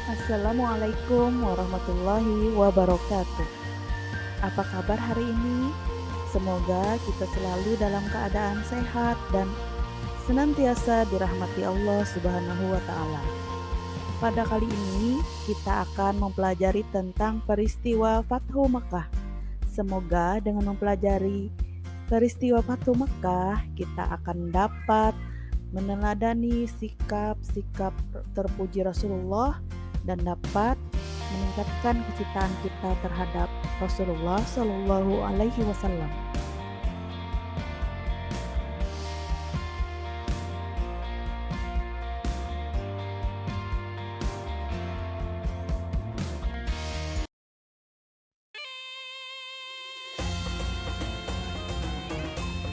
Assalamualaikum warahmatullahi wabarakatuh. Apa kabar hari ini? Semoga kita selalu dalam keadaan sehat dan senantiasa dirahmati Allah Subhanahu wa Ta'ala. Pada kali ini, kita akan mempelajari tentang peristiwa Fathu Makkah. Semoga dengan mempelajari peristiwa Fathu Makkah, kita akan dapat meneladani sikap-sikap terpuji Rasulullah dan dapat meningkatkan kecintaan kita terhadap Rasulullah Shallallahu Alaihi Wasallam.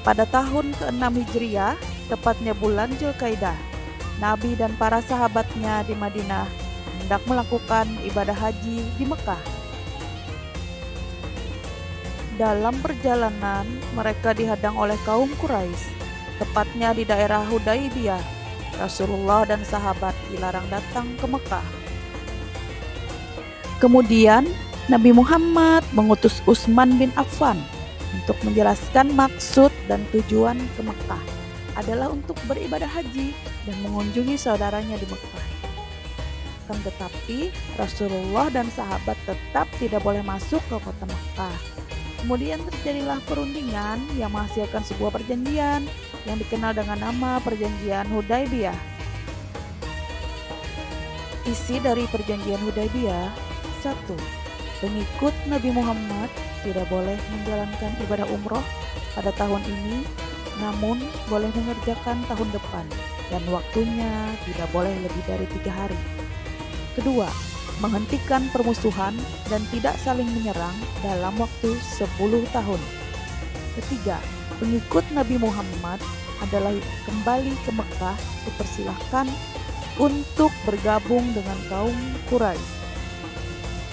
Pada tahun ke-6 Hijriah, tepatnya bulan Zulkaidah, Nabi dan para sahabatnya di Madinah hendak melakukan ibadah haji di Mekah. Dalam perjalanan, mereka dihadang oleh kaum Quraisy, tepatnya di daerah Hudaybiyah. Rasulullah dan sahabat dilarang datang ke Mekah. Kemudian, Nabi Muhammad mengutus Utsman bin Affan untuk menjelaskan maksud dan tujuan ke Mekah adalah untuk beribadah haji dan mengunjungi saudaranya di Mekah. Kan tetapi Rasulullah dan sahabat tetap tidak boleh masuk ke kota Mekah. Kemudian terjadilah perundingan yang menghasilkan sebuah perjanjian yang dikenal dengan nama Perjanjian Hudaybiyah. Isi dari Perjanjian Hudaybiyah: 1. Pengikut Nabi Muhammad tidak boleh menjalankan ibadah umroh pada tahun ini, namun boleh mengerjakan tahun depan dan waktunya tidak boleh lebih dari 3 hari. Kedua, menghentikan permusuhan dan tidak saling menyerang dalam waktu 10 tahun. Ketiga, pengikut Nabi Muhammad adalah kembali ke Mekah dipersilahkan untuk bergabung dengan kaum Quraisy.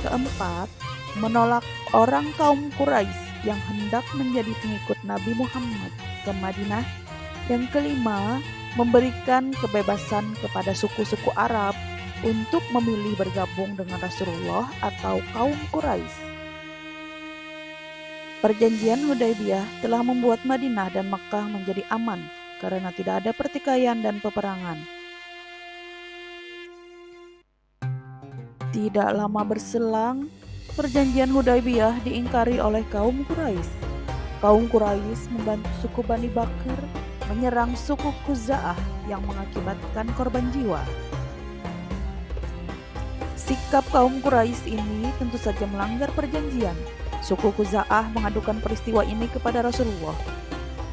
Keempat, menolak orang kaum Quraisy yang hendak menjadi pengikut Nabi Muhammad ke Madinah. Yang kelima, memberikan kebebasan kepada suku-suku Arab untuk memilih bergabung dengan Rasulullah atau kaum Quraisy. Perjanjian Hudaybiyah telah membuat Madinah dan Makkah menjadi aman karena tidak ada pertikaian dan peperangan. Tidak lama berselang, Perjanjian Hudaybiyah diingkari oleh kaum Quraisy. Kaum Quraisy membantu suku Bani Bakr menyerang suku Khuza'ah yang mengakibatkan korban jiwa. Sikap kaum Quraisy ini tentu saja melanggar perjanjian. Suku Khuza'ah mengadukan peristiwa ini kepada Rasulullah.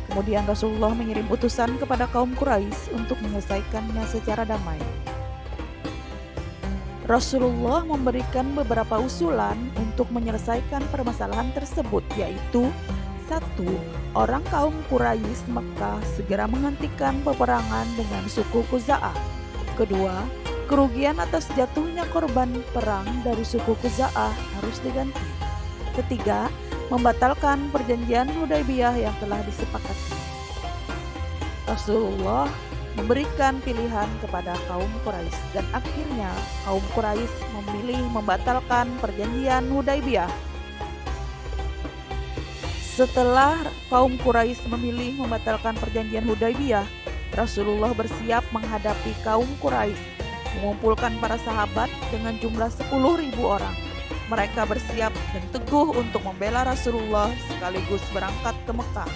Kemudian Rasulullah mengirim utusan kepada kaum Quraisy untuk menyelesaikannya secara damai. Rasulullah memberikan beberapa usulan untuk menyelesaikan permasalahan tersebut, yaitu 1. Orang kaum Quraisy Mekah segera menghentikan peperangan dengan suku Khuza'ah. Kedua, kerugian atas jatuhnya korban perang dari suku Khuza'ah harus diganti. Ketiga, membatalkan perjanjian Hudaybiyah yang telah disepakati. Rasulullah memberikan pilihan kepada kaum Quraisy dan akhirnya kaum Quraisy memilih membatalkan perjanjian Hudaybiyah. Setelah kaum Quraisy memilih membatalkan perjanjian Hudaybiyah, Rasulullah bersiap menghadapi kaum Quraisy, mengumpulkan para sahabat dengan jumlah 10.000 orang. Mereka bersiap dan teguh untuk membela Rasulullah sekaligus berangkat ke Mekah.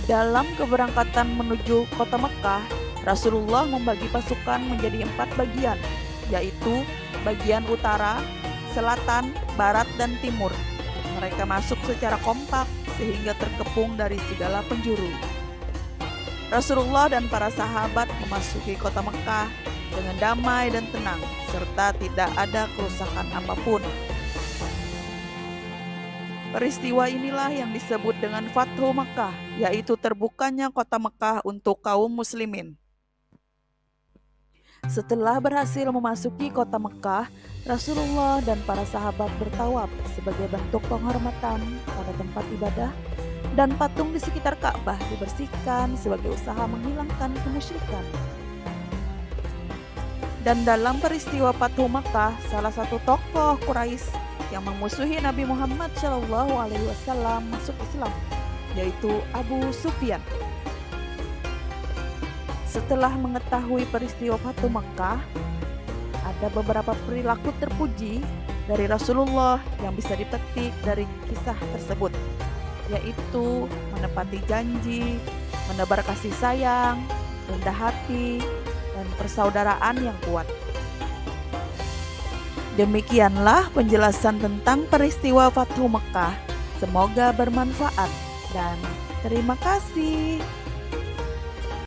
Dalam keberangkatan menuju kota Mekah, Rasulullah membagi pasukan menjadi 4 bagian, yaitu bagian utara, selatan, barat, dan timur. Mereka masuk secara kompak sehingga terkepung dari segala penjuru. Rasulullah dan para sahabat memasuki kota Mekah dengan damai dan tenang, serta tidak ada kerusakan apapun. Peristiwa inilah yang disebut dengan Fathu Makkah, yaitu terbukanya kota Mekah untuk kaum muslimin. Setelah berhasil memasuki kota Mekah, Rasulullah dan para sahabat bertawaf sebagai bentuk penghormatan pada tempat ibadah, dan patung di sekitar Ka'bah dibersihkan sebagai usaha menghilangkan kemusyrikan. Dan dalam peristiwa Fathu Makkah, salah satu tokoh Quraisy yang memusuhi Nabi Muhammad SAW masuk Islam, yaitu Abu Sufyan. Setelah mengetahui peristiwa Fathu Makkah, ada beberapa perilaku terpuji dari Rasulullah yang bisa dipetik dari kisah tersebut, yaitu menepati janji, menebar kasih sayang, rendah hati, dan persaudaraan yang kuat. Demikianlah penjelasan tentang peristiwa Fathu Makkah. Semoga bermanfaat dan terima kasih.